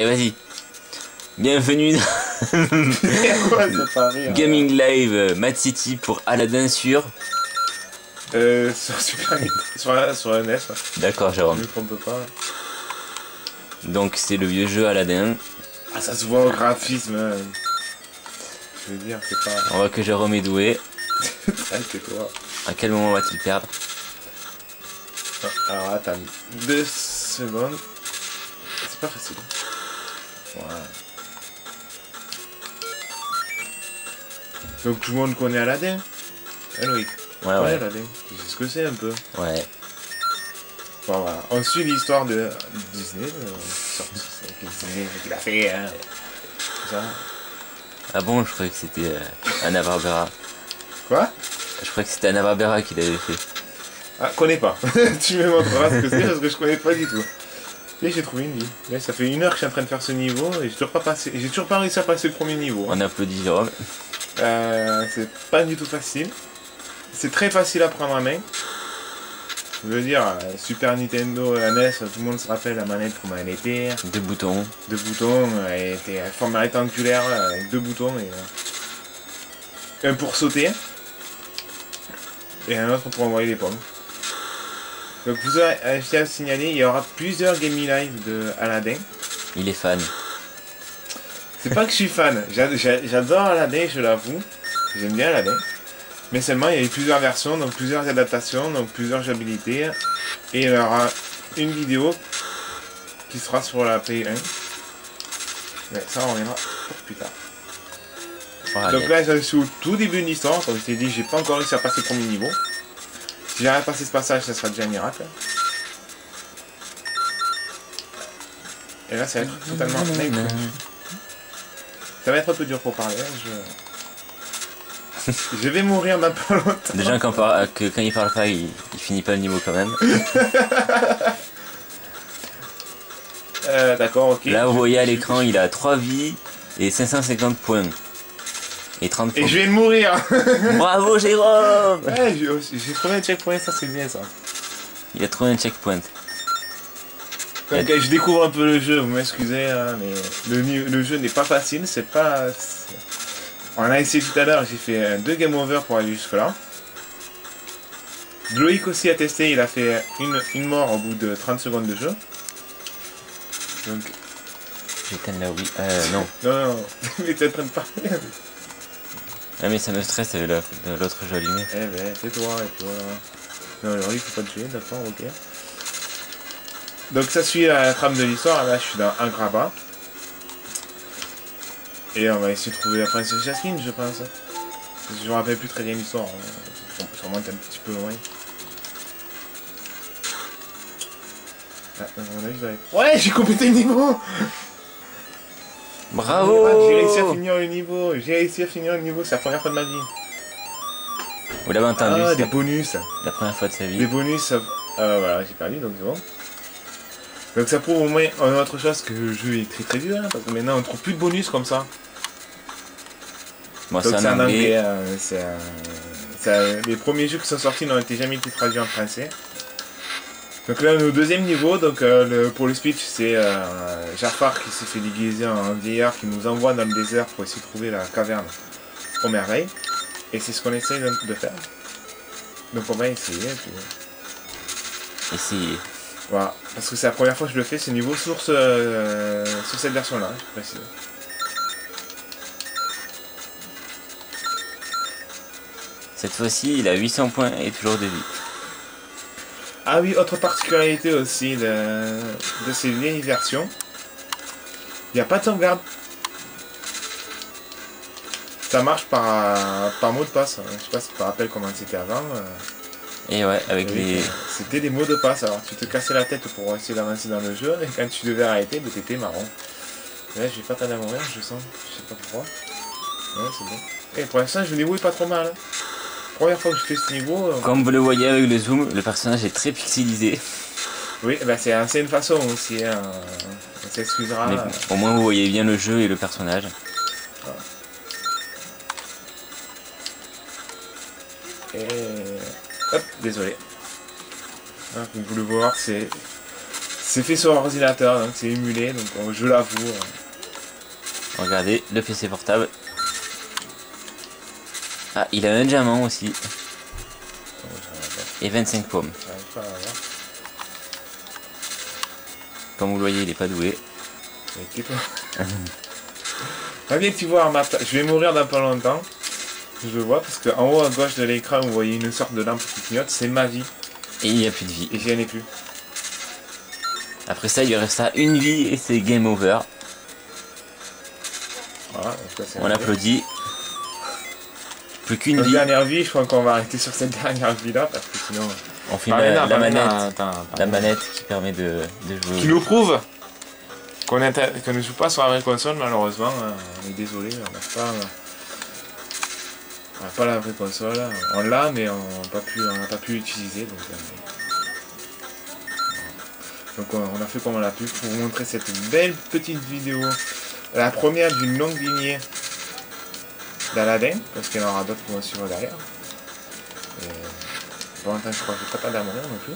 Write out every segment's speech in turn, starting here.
Et vas-y. Bienvenue dans Gaming Live Mad City pour Aladdin sur... sur Super Nintendo, sur la NES. Ouais. D'accord, Jérôme. Je me trompe pas. Donc c'est le vieux jeu Aladdin. Ah, ça se voit au graphisme. Je veux dire, c'est pas... On voit que Jérôme est doué. Toi. À quel moment va-t-il perdre? Alors attends, 2 secondes. C'est pas facile. Voilà. Donc tout le monde connaît Aladdin. Ah, Loïc. Ouais, ouais. Aladdin. Tu sais ce que c'est un peu. Ouais. Bon, voilà. On suit l'histoire de Disney. Avec Disney qu'il a fait. Hein. Ça. Ah bon, je croyais que c'était Hanna-Barbera. Quoi? Je croyais que c'était Hanna-Barbera qui l'avait fait. Ah, connais pas. Tu me montreras ce que c'est parce que je connais pas du tout. Et j'ai trouvé une vie. Là, ça fait 1 heure que je suis en train de faire ce niveau et j'ai toujours pas réussi à passer le premier niveau. On applaudit Jérôme. C'est pas du tout facile. C'est très facile à prendre en main. Je veux dire, Super Nintendo, la NES, tout le monde se rappelle la manette comment elle était. 2 boutons. 2 boutons, elle était à forme rectangulaire avec 2 boutons et un pour sauter et un autre pour envoyer les pommes. Donc vous aurez, je tiens à signaler, il y aura plusieurs Gaming Live de Aladdin. Il est fan. C'est pas que je suis fan, j'adore Aladdin, je l'avoue. J'aime bien Aladdin. Mais seulement il y a eu plusieurs versions, donc plusieurs adaptations, donc plusieurs jouabilités. Et il y aura une vidéo qui sera sur la Play 1. Mais ça on reviendra pour plus tard. Oh, donc là je suis au tout début de l'histoire, comme je t'ai dit, j'ai pas encore réussi à passer le premier niveau. Si j'arrive à passer ce passage, ça sera déjà un miracle. Et là ça va être totalement inconnu. Ça va être un peu dur pour parler. Je vais mourir dans pas longtemps. Déjà quand il parle pas, il finit pas le niveau quand même. D'accord, ok. Là vous voyez à l'écran, il a 3 vies et 550 points. Et 30 points. Et je vais mourir. Bravo Jérôme. Ouais, j'ai trouvé un checkpoint, ça c'est bien ça. Il a trouvé un checkpoint. Donc je découvre un peu le jeu, vous m'excusez, hein, mais le jeu n'est pas facile, c'est pas... On a essayé tout à l'heure, j'ai fait 2 game over pour aller jusque là. Loïc aussi a testé, il a fait une mort au bout de 30 secondes de jeu. Donc... J'éteins la Wii. Non. Non, mais t'es en train de parler. Ah mais ça me stresse avec l'autre jeu allumé. Eh ben, tais-toi et toi. Non, alors il faut pas te tuer, d'accord, ok. Donc ça suit la trame de l'histoire, là je suis dans un grabat. Et on va essayer de trouver la princesse Jasmine, je pense. Parce que je me rappelle plus très bien l'histoire. Je remonte un petit peu loin. Ah, à mon avis, ouais, j'ai complété le niveau. Bravo. J'ai réussi à finir le niveau. C'est la première fois de ma vie. Vous l'avez entendu, Ah, c'est des bonus. la première fois de sa vie. Des bonus, voilà, j'ai perdu, donc c'est bon. Donc ça prouve au moins une autre chose, que le jeu est très très dur, hein, parce que maintenant on trouve plus de bonus comme ça. Bon, Donc c'est en anglais. Les premiers jeux qui sont sortis n'ont jamais été traduits en français. Donc là on est au 2e niveau, donc pour le speech c'est Jafar qui s'est fait déguiser en vieillard qui nous envoie dans le désert pour essayer de trouver la caverne aux merveilles. Et c'est ce qu'on essaie de faire. Donc on va essayer. Puis... Essayez. Voilà, parce que c'est la première fois que je le fais, ce niveau sur cette version-là, je précise. Cette fois-ci, il a 800 points et toujours de vie. Ah oui, autre particularité aussi de ces vieilles versions, il n'y a pas de sauvegarde. Ça marche par mot de passe. Je sais pas si tu te rappelles comment c'était avant. Et ouais, avec les... C'était des mots de passe, alors tu te cassais la tête pour essayer d'avancer dans le jeu, et quand tu devais arrêter, bah, t'étais marron. Là, je vais pas tarder à mourir, je sens. Je sais pas pourquoi. Ouais, c'est bon. Et pour l'instant, le niveau est pas trop mal. Hein. Première fois que je fais ce niveau... Comme vous le voyez avec le zoom, le personnage est très pixelisé. Oui, bah c'est une façon aussi, hein. On s'excusera. Mais au moins vous voyez bien le jeu et le personnage. Voilà. Et... Hop, désolé. Hein, comme vous le voir, c'est C'est fait sur ordinateur, donc c'est émulé, donc je l'avoue. Regardez, le PC portable. Ah, il a un diamant aussi. Et 25 pommes. Comme vous le voyez, il est pas doué. Ah bien, tu vois, je vais mourir dans pas longtemps. Je le vois parce qu'en haut à gauche de l'écran, vous voyez une sorte de lampe qui clignote, c'est ma vie. Et il n'y a plus de vie. Et j'y en ai plus. Après ça, il lui restera une vie et c'est game over. Voilà, on applaudit. Plus qu'une vie. Dernière vie, je crois qu'on va arrêter sur cette dernière vie là parce que sinon. On filme la manette. La manette qui permet de jouer. Qui nous prouve qu'on ne joue pas sur la vraie console, malheureusement. On est désolé, on n'a pas la vraie console. On l'a, mais on n'a pas pu l'utiliser. Donc on a fait comme on l'a pu pour vous montrer cette belle petite vidéo. La première d'une longue lignée d'Aladin, parce qu'il y en aura d'autres qui vont suivre derrière. Pour l'instant, je crois que je ne vais pas tarder à mourir non plus.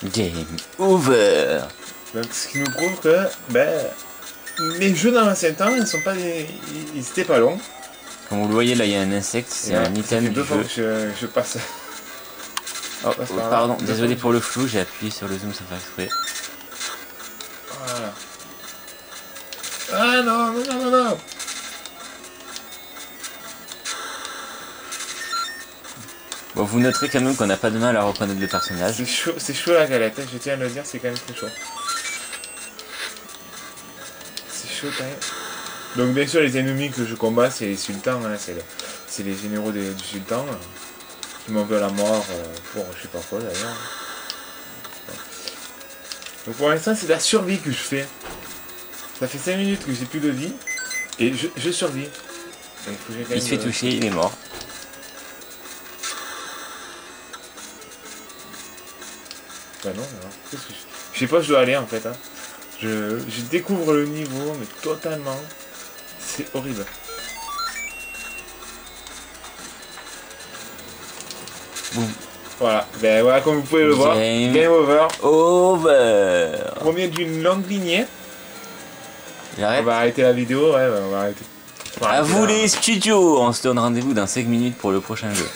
Game over. Donc ce qui nous prouve que les jeux dans l'ancien temps, ils étaient pas longs. Comme vous le voyez, là il y a un insecte, c'est un item du jeu. Que je passe. Oh, pardon, désolé pour le flou, j'ai appuyé sur le zoom sans faire exprès. Voilà. Ah non, non, non, non, non. Bon, vous noterez quand même qu'on n'a pas de mal à reconnaître le personnage. C'est chaud la galette, je tiens à le dire, c'est quand même très chaud. C'est chaud quand même. Donc bien sûr les ennemis que je combats c'est les sultans, hein, c'est les généraux du sultan qui m'en veulent à mort pour je sais pas quoi d'ailleurs. Donc pour l'instant c'est la survie que je fais. Ça fait 5 minutes que j'ai plus de vie et je survis. Il se fait toucher, il est mort. Bah non, je sais pas où je dois aller en fait. Hein. Je découvre le niveau mais totalement. C'est horrible. Boum. Voilà, ben voilà comme vous pouvez le voir. Game over. Over. Premier d'une longue lignée. J'arrête. On va arrêter la vidéo, ouais, on va arrêter. À vous les studios, on se donne rendez-vous dans 5 minutes pour le prochain jeu.